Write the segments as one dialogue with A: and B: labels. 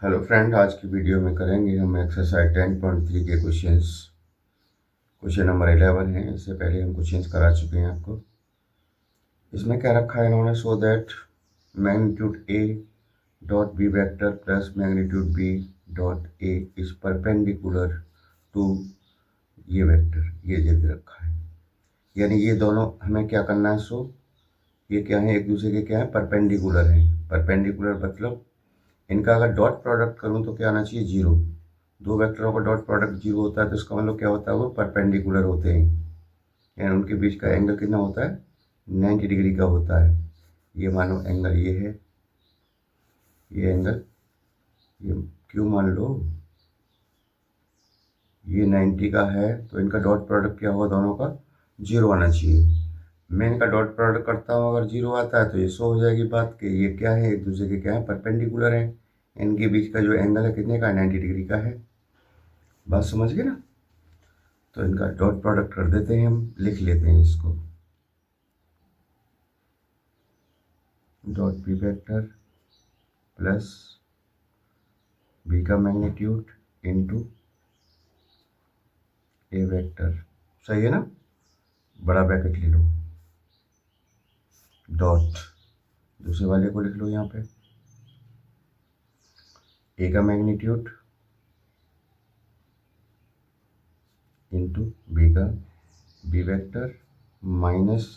A: Hello friend, आज की video में करेंगे हम एक्सरसाइज 10.3 के क्वेश्चंस। क्वेश्चन नंबर 11 है। इससे पहले हम क्वेश्चंस करा चुके हैं आपको। इसमें क्या रखा है इन्होंने, so that magnitude A dot B vector plus magnitude B dot A is perpendicular to ये वेक्टर, ये दे रखा है। यानी ये दोनों हमें क्या करना है, सो ये क्या है, एक दूसरे के क्या है, परपेंडिकुलर हैं। परपेंडिकुलर मतलब इनका अगर डॉट प्रोडक्ट करूँ तो क्या आना चाहिए, जीरो। दो वेक्टरों का डॉट प्रोडक्ट जीरो होता है तो इसका मतलब क्या होता है, वो परपेंडिकुलर होते हैं। यानी उनके बीच का एंगल कितना होता है, 90 डिग्री का होता है। ये मानो एंगल ये है, ये एंगल, ये क्यों मान लो ये 90 का है, तो इनका डॉट प्रोडक्ट क्या होगा, दोनों का जीरो आना चाहिए। मैं इनका डॉट प्रोडक्ट करता हूँ, अगर जीरो आता है तो ये शो हो जाएगी बात कि ये क्या है, एक दूसरे के क्या है, परपेंडिकुलर है। इनके बीच का जो एंगल है कितने का, 90 डिग्री का है। बात समझ गए ना। तो इनका डॉट प्रोडक्ट कर देते हैं, हम लिख लेते हैं इसको, dot B vector plus B का मैग्नीट्यूड इनटू ए वेक्टर। सही है ना, बड़ा ब्रैकेट ले लो, डॉट दूसरे वाले को लिख लो यहाँ पे, ए का magnitude into B vector minus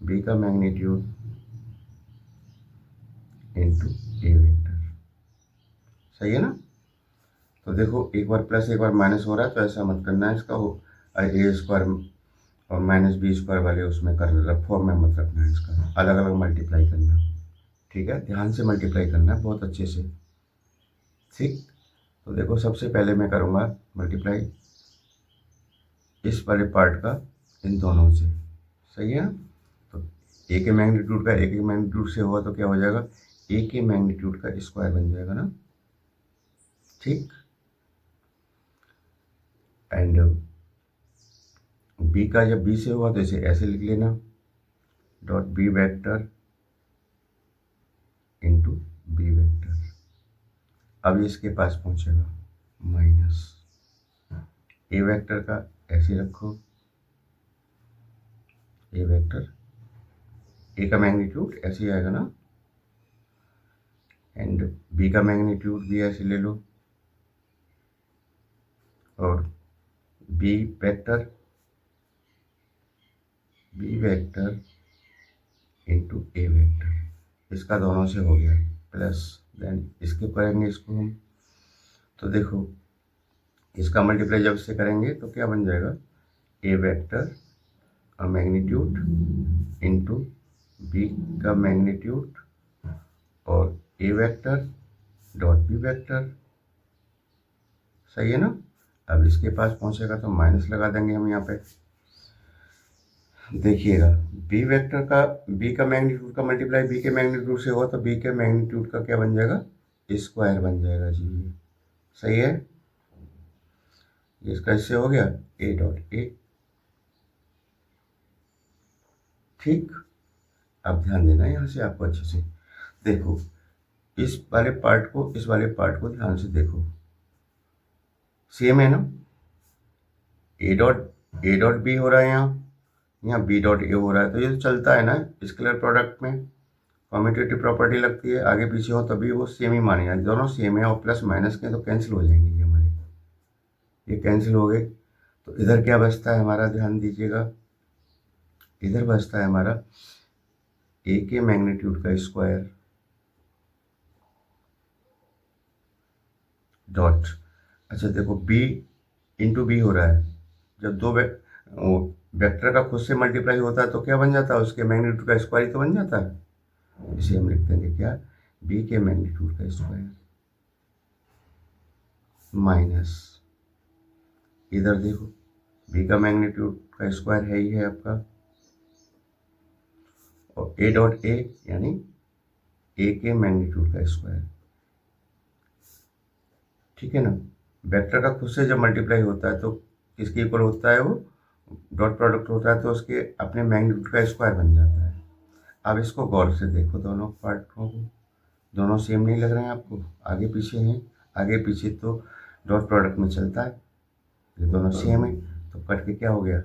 A: B का मैग्नीट्यूड इनटू ए वेक्टर। सही है ना। तो देखो, एक बार प्लस एक बार माइनस हो रहा है तो ऐसा मत करना है, इसका हो ए स्क्वायर और माइनस बी स्क्वायर वाले उसमें कर फॉर्म में मत रखना है, इसका अलग अलग मल्टीप्लाई करना। ठीक है, ध्यान से मल्टीप्लाई करना है, बहुत अच्छे से। ठीक, तो देखो सबसे पहले मैं करूँगा मल्टीप्लाई इस वाले पार्ट का इन दोनों से। सही है ना। तो ए के मैग्नीट्यूड का ए के मैग्नीट्यूड से हुआ तो क्या हो जाएगा, ए के मैग्नीट्यूड का स्क्वायर बन जाएगा ना। ठीक, एंड बी का जब बी से हुआ तो इसे ऐसे लिख लेना, dot B vector into B vector. अब इसके पास पहुंचेगा माइनस ए वेक्टर का, ऐसे रखो, ए वेक्टर ए का मैग्नीट्यूड ऐसे ही आएगा ना, एंड बी का मैग्नीट्यूड भी ऐसे ले लो, और बी वेक्टर इंटू ए वेक्टर, इसका दोनों से हो गया प्लस। देन इसके करेंगे इसको हम, तो देखो इसका मल्टीप्लाई जब से करेंगे तो क्या बन जाएगा, ए वेक्टर का मैग्नीट्यूड इंटू बी का मैग्नीट्यूड और ए वेक्टर डॉट बी वेक्टर। सही है ना। अब इसके पास पहुंचेगा तो माइनस लगा देंगे हम यहाँ पे। देखिएगा, बी वेक्टर का बी का मैग्नीट्यूड का मल्टीप्लाई बी के मैग्नीट्यूड से हुआ तो बी के मैग्नीट्यूड का क्या बन जाएगा, स्क्वायर बन जाएगा जी। सही है, इसका इससे हो गया ए डॉट ए। ठीक, अब ध्यान देना यहाँ से आपको अच्छे से। देखो इस वाले पार्ट को इस वाले पार्ट को ध्यान से देखो, सेम है ना। ए डॉट बी हो रहा है यहाँ बी डॉट ए हो रहा है, तो ये तो चलता है ना स्केलर प्रोडक्ट में, कम्यूटेटिव प्रॉपर्टी लगती है, आगे पीछे हो तभी वो सेम ही माने जाए। दोनों सेम है और प्लस माइनस के तो कैंसिल हो जाएंगे ये हमारे, ये कैंसिल हो गए। तो इधर क्या बचता है हमारा, ध्यान दीजिएगा, इधर बचता है हमारा ए के मैग्नीट्यूड का स्क्वायर डॉट, अच्छा देखो बी इंटू बी हो रहा है, जब दो वेक्टर का खुद से मल्टीप्लाई होता है तो क्या बन जाता है, उसके मैग्नीट्यूड का स्क्वायर ही तो बन जाता है। इसे हम लिख देंगे क्या, बी के मैग्नीट्यूड का स्क्वायर माइनस, इधर देखो बी का मैग्नीट्यूड का स्क्वायर है ही है आपका, और ए डॉट ए यानी ए के मैग्नीट्यूड का स्क्वायर। ठीक है ना। वेक्टर का खुद से जब मल्टीप्लाई होता है तो किसके इक्वल होता है, वो डॉट प्रोडक्ट होता है तो उसके अपने मैग्नीट्यूड का स्क्वायर बन जाता है। अब इसको गौर से देखो दोनों पार्टों को, दोनों सेम नहीं लग रहे हैं आपको, आगे पीछे हैं, आगे पीछे तो डॉट प्रोडक्ट में चलता है, ये दोनों सेम है तो कट के क्या हो गया,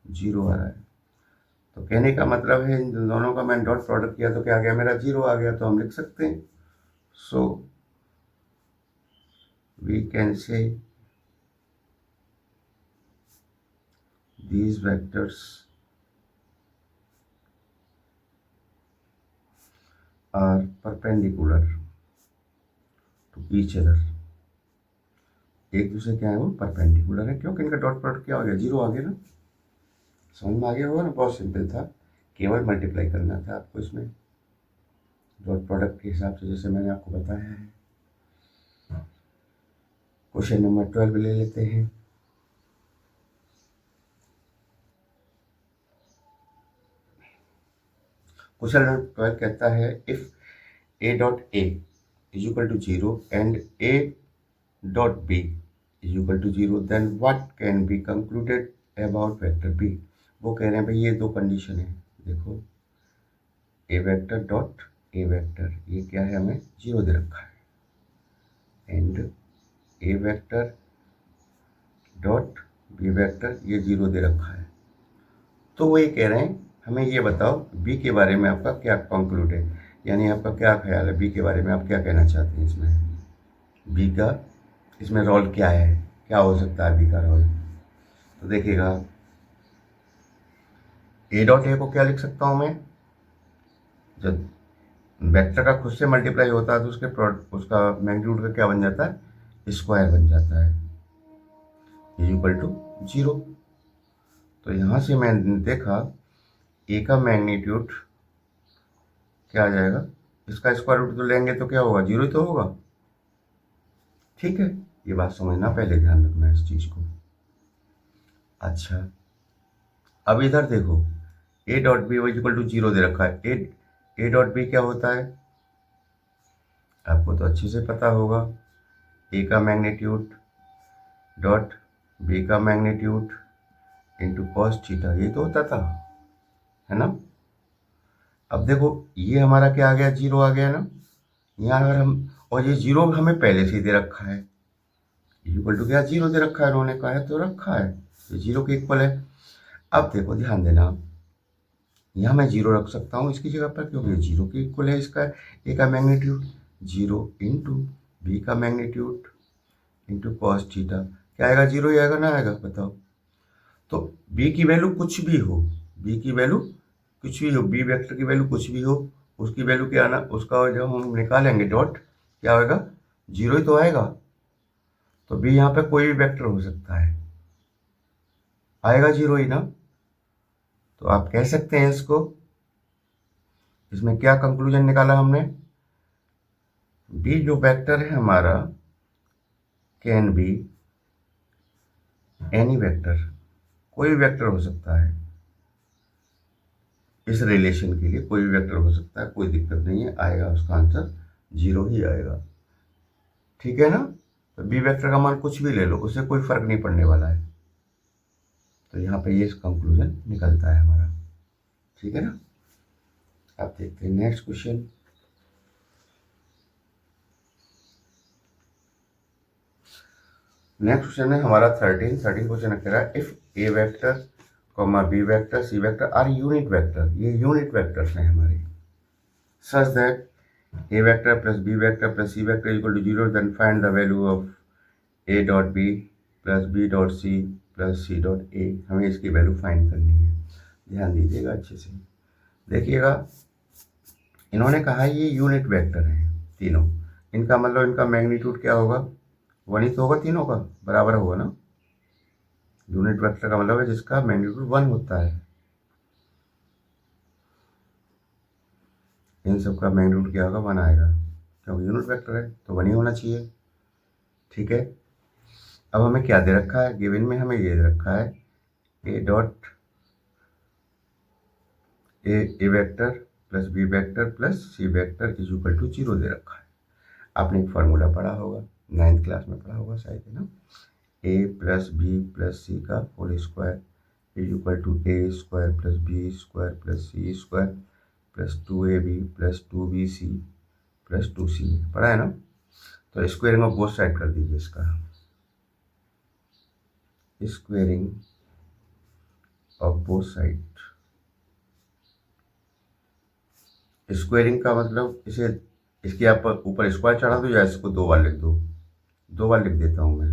A: 0 आ रहा है। तो कहने का मतलब है इन दोनों का मैंने डॉट प्रोडक्ट किया तो क्या आ गया, मेरा 0 आ गया। तो हम लिख सकते हैं, so we can say these vectors are perpendicular to each other। एक दूसरे क्या है, वो परपेंडिकुलर है, क्योंकि इनका डॉट प्रोडक्ट क्या हो गया, 0 आ गया ना। समझ में आ गया होगा ना, बहुत सिंपल था, केवल मल्टीप्लाई करना था आपको इसमें डॉट प्रोडक्ट के हिसाब से, जैसे मैंने आपको बताया है। क्वेश्चन नंबर 12 ले लेते हैं। क्वेश्चन नंबर 12 कहता है, if a dot a is equal to 0 and a dot b is equal to 0, then what can be concluded about vector b। वो कह रहे हैं भाई ये दो कंडीशन है, देखो A vector dot A vector, ये क्या है, हमें 0 दे रखा है, and A vector dot B vector, ये 0 दे रखा है। तो वो ये कह रहे हैं हमें ये बताओ बी के बारे में आपका क्या कंक्लूड है, यानी आपका क्या ख्याल है बी के बारे में, आप क्या कहना चाहते हैं इसमें, बी का इसमें रोल क्या है, क्या हो सकता है बी का रोल। तो देखिएगा, ए डॉट ए को क्या लिख सकता हूँ मैं, जब वेक्टर का खुद से मल्टीप्लाई होता है तो उसके उसका मैग्नीट्यूड का क्या बन जाता है, स्क्वायर बन जाता है, इक्वल टू 0। तो यहाँ से मैंने देखा ए का मैग्नीट्यूड क्या आ जाएगा, इसका स्क्वायर रूट तो लेंगे तो क्या होगा, 0 ही तो होगा। ठीक है, ये बात समझना, पहले ध्यान रखना इस चीज को। अच्छा, अब इधर देखो, A dot B equal to 0 दे रखा है, ए डॉट बी क्या होता है, आपको तो अच्छे से पता होगा, ए का मैग्नीट्यूड डॉट बी का मैग्नीट्यूड इंटू कॉस थीटा, ये तो होता था, है ना। अब देखो ये हमारा क्या आ गया, 0 आ गया ना, यहाँ अगर हम, और ये 0 हमें पहले से ही दे रखा है, इक्वल टू क्या, 0 दे रखा है, उन्होंने कहा है तो रखा है, ये 0 के इक्वल है। अब देखो ध्यान देना, यहाँ मैं 0 रख सकता हूँ इसकी जगह पर, क्योंकि 0 के इक्वल है इसका ए का मैग्नीट्यूड, 0 इंटू बी का मैग्नीट्यूड इंटू कॉस थीटा, क्या आएगा, 0 ही आएगा ना, आएगा बताओ। तो बी की वैल्यू कुछ भी हो, बी की वैल्यू कुछ भी हो, बी वेक्टर की वैल्यू कुछ भी हो, उसकी वैल्यू क्या आना, उसका जब हम निकालेंगे डॉट, क्या होगा, 0 ही तो आएगा। तो बी यहाँ पे कोई भी वेक्टर हो सकता है, आएगा 0 ही ना। तो आप कह सकते हैं इसको, इसमें क्या कंक्लूजन निकाला हमने, बी जो वेक्टर है हमारा कैन बी एनी वेक्टर, कोई भी वेक्टर हो सकता है, इस रिलेशन के लिए कोई भी वेक्टर हो सकता है, कोई दिक्कत नहीं है, आएगा उसका आंसर 0 ही आएगा। ठीक है ना, तो बी वेक्टर का मान कुछ भी ले लो, उससे कोई फर्क नहीं पड़ने वाला है। तो यहाँ पे ये कंक्लूजन निकलता है हमारा। ठीक है ना, आप देखते हैं नेक्स्ट क्वेश्चन। नेक्स्ट क्वेश्चन है हमारा 13 क्वेश्चन कह रहा है, if A vector comma B vector C vector are unit vector, ये यूनिट वेक्टर्स हैं हमारे, such that a vector plus b vector plus c vector equal to 0, then find the value of a dot b plus b dot c plus c dot a। हमें इसकी value find करनी है, ध्यान दीजिएगा अच्छे से। देखिएगा, इन्होंने कहा ये यूनिट वेक्टर हैं तीनों, इनका मतलब इनका मैग्नीट्यूड क्या होगा, 1 ही तो होगा, तीनों का बराबर होगा ना। यूनिट वेक्टर का मतलब है जिसका मैग्नीट्यूड 1 होता है, इन सब का मैग्नीट्यूड क्या होगा, 1 आएगा, क्योंकि यूनिट वेक्टर है तो 1 ही होना चाहिए। ठीक है, अब हमें क्या दे रखा है, गिवन में हमें ये दे रखा है A dot A vector plus B vector plus C vector is equal to 0 दे रखा है। आपने एक फार्मूला पढ़ा होगा, 9th क्लास में पढ़ा होगा शायद, है ना, A plus B plus C का whole square is equal to A square plus B square plus C square plus 2ab plus 2bc plus 2c पढ़ा है ना। तो स्क्वेयरिंग ऑफ बोथ साइड कर दीजिए इसका, squaring of both side. Squaring का मतलब इसे, इसके आप ऊपर स्क्वायर चढ़ा दो या इसको 2 बार लिख दो, 2 बार लिख देता हूँ मैं।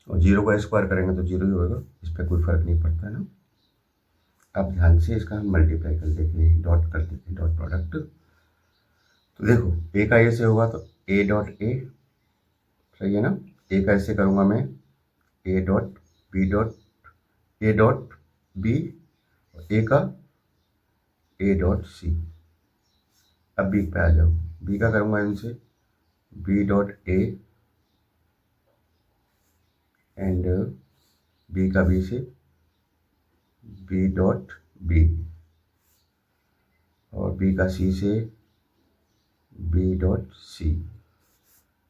A: और 0 का स्क्वायर करेंगे तो 0 ही होगा, इस पर कोई फर्क नहीं पड़ता है ना। अब ध्यान से इसका हम मल्टीप्लाई कर देते हैं, डॉट कर देते हैं, डॉट प्रोडक्ट। तो देखो ए का ए से होगा तो ए डॉट ए, सही है ना। ए का ऐसे करूँगा मैं, A dot B dot, A dot B, A का ए डॉट सी। अब बी पे आ जाओ, बी का करूँगा इनसे B dot A and B का बी से बी डॉट बी, और बी का सी से बी डॉट सी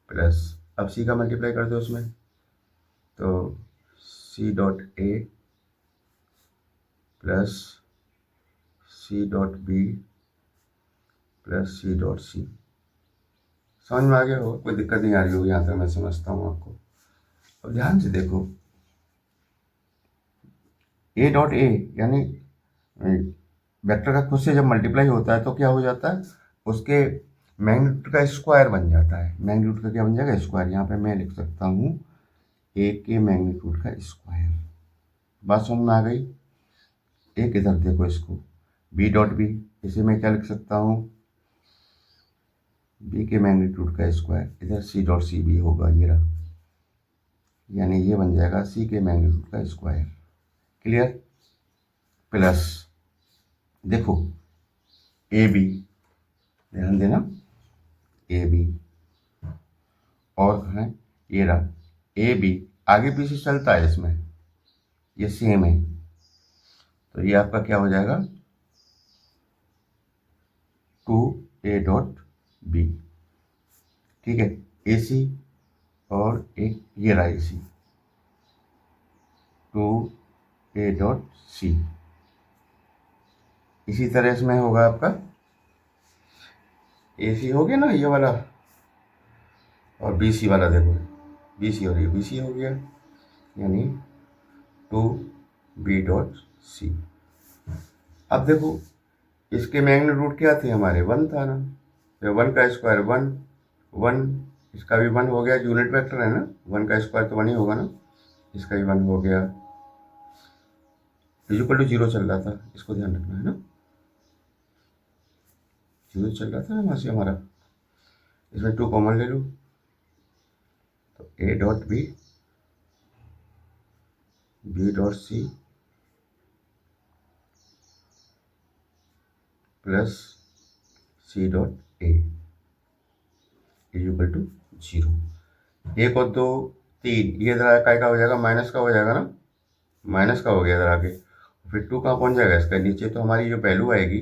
A: प्लस, अब सी का मल्टीप्लाई कर दो उसमें, तो C dot A plus C dot B plus C dot C. समझ में आ गया होगा, कोई दिक्कत नहीं आ रही होगी, यहाँ तक मैं समझता हूँ आपको। अब ध्यान से देखो, ए डॉट ए यानी वेक्टर का खुद से जब मल्टीप्लाई होता है तो क्या हो जाता है, उसके मैग्नीट्यूड का स्क्वायर बन जाता है। मैग्नीट्यूड का क्या बन जाएगा, स्क्वायर। यहाँ पे मैं लिख सकता हूँ ए के मैग्नीट्यूड का स्क्वायर। बात समझ में आ गई। एक इधर देखो इसको, बी डॉट बी, इसे मैं क्या लिख सकता हूँ, बी के मैग्नीट्यूड का स्क्वायर। इधर सी डॉट सी भी होगा, ये रहा, यानी ये बन जाएगा सी के मैग्नीट्यूड का स्क्वायर। क्लियर। प्लस देखो ए बी, ध्यान देना, ए बी, और है ये रहा ए बी, आगे पीछे चलता है इसमें, ये सेम है, तो ये आपका क्या हो जाएगा 2a डॉट बी। ठीक है, ए सी, और एक ये रहा ए सी, 2a डॉट सी। इसी तरह इसमें होगा आपका ए सी हो गया ना ये वाला, और बी सी वाला देखो, बी सी और ये बी सी हो गया, यानी 2b डॉट सी। अब देखो इसके मैग्नीट्यूड क्या थे हमारे, 1 था ना, तो 1 का स्क्वायर 1, 1, इसका भी 1 हो गया, यूनिट वेक्टर है ना, 1 का स्क्वायर तो 1 ही होगा ना, इसका भी 1 हो गया। इक्वल टू 0 चल रहा था, इसको ध्यान रखना है ना, 0 चल रहा था ना वहाँ से हमारा, इसमें 2 कॉमन ले लो, तो A dot B, B dot C plus C dot A equal to 0। 1 और 2 3, ये इधर काय का हो जाएगा, माइनस का हो जाएगा ना, माइनस का हो गया इधर आके, फिर 2 कहाँ पहुँच जाएगा इसका नीचे, तो हमारी जो वैल्यू आएगी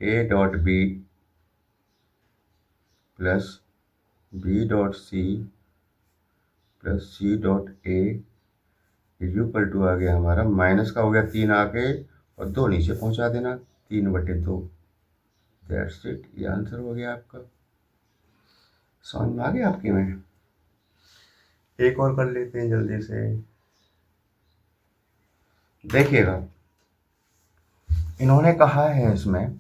A: A dot B plus B dot C plus C dot A equal to आ गया हमारा, माइनस का हो गया 3 आके, और 2 नीचे पहुंचा देना, 3/2। दैट्स इट, ये आंसर हो गया आपका। समझ में आ गया आपके में। एक और कर लेते हैं जल्दी से, देखिएगा इन्होंने कहा है इसमें,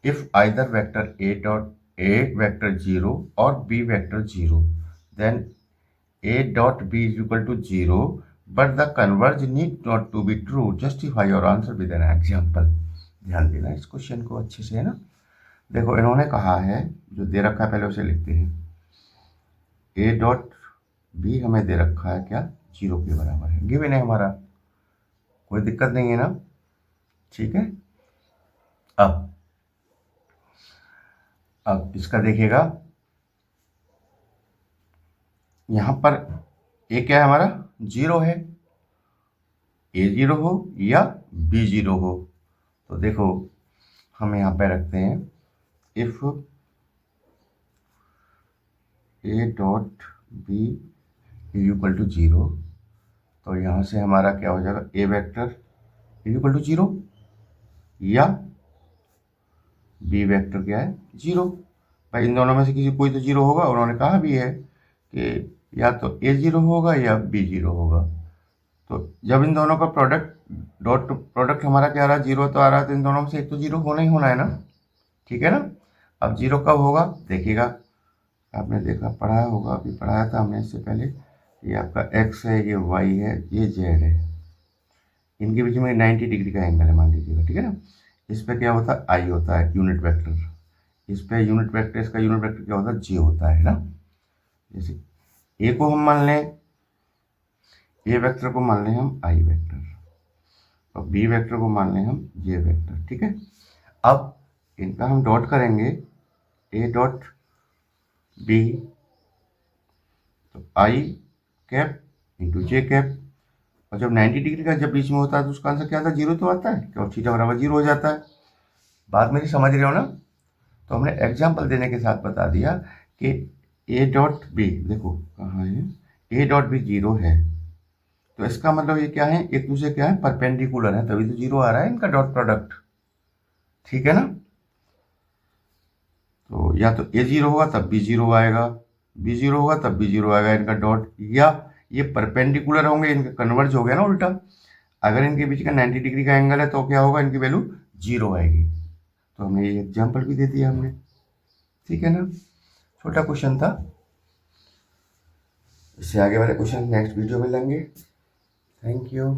A: if either vector A vector 0 और B vector 0, then a dot b is equal to 0, but the converge need not to be true. Justify your answer with an example. ध्यान देना इस क्वेश्चन को अच्छे से, है ना। देखो इन्होंने कहा है, जो दे रखा है पहले उसे लिखते हैं, a डॉट b हमें दे रखा है क्या, 0 के बराबर है, गिवन है हमारा, कोई दिक्कत नहीं है ना। ठीक है, अब इसका देखिएगा, यहाँ पर ए क्या है हमारा, 0 है, ए 0 हो या बी 0 हो, तो देखो हम यहाँ पे रखते हैं, if A dot B is equal to 0, तो यहाँ से हमारा क्या हो जाएगा, A vector is equal to 0 या बी वेक्टर क्या है 0। भाई इन दोनों में से किसी कोई तो 0 होगा, उन्होंने कहा भी है कि या तो ए 0 होगा या बी 0 होगा। तो जब इन दोनों का डॉट प्रोडक्ट हमारा क्या आ रहा है, 0 तो आ रहा है, तो इन दोनों में से एक तो 0 होना ही होना है ना, ठीक है ना। अब 0 कब होगा देखिएगा, आपने देखा पढ़ा होगा, अभी पढ़ाया था हमने इससे पहले, ये आपका x है, ये y है, ये z है, इनके बीच में 90 डिग्री का एंगल है मान लीजिएगा, ठीक है ना। इस पर क्या होता है, i होता है यूनिट वेक्टर, इस पर यूनिट वेक्टर, इसका यूनिट वेक्टर क्या होता है, j होता है ना। जैसे a को हम मान लें, a वेक्टर को मान लें हम i वेक्टर, और b वेक्टर को मान लें हम j वेक्टर, ठीक है। अब इनका हम डॉट करेंगे, a डॉट b, तो i cap into j cap, और जब 90 डिग्री का जब बीच में होता है तो उसका आंसर क्या आता है, 0 तो आता है, क्या थीटा बराबर 0 हो जाता है। बात मेरी समझ रहे हो ना। तो हमने एग्जाम्पल देने के साथ बता दिया कि ए डॉट बी, देखो कहाँ है, ए डॉट बी 0 है, तो इसका मतलब ये क्या है, एक दूसरे क्या है, परपेंडिकुलर है, तभी तो 0 आ रहा है इनका डॉट प्रोडक्ट, ठीक है ना। तो या तो ए 0 होगा तब बी 0 आएगा, बी 0 होगा तब बी 0 आएगा इनका डॉट, या ये परपेंडिकुलर होंगे, इनका कन्वर्ज हो गया ना उल्टा। अगर इनके बीच का 90 डिग्री का एंगल है तो क्या होगा, इनकी वैल्यू 0 आएगी। तो हमने ये एग्जाम्पल भी दे दिया हमने, ठीक है ना। छोटा क्वेश्चन था, इससे आगे वाले क्वेश्चन नेक्स्ट वीडियो में लेंगे। Thank you.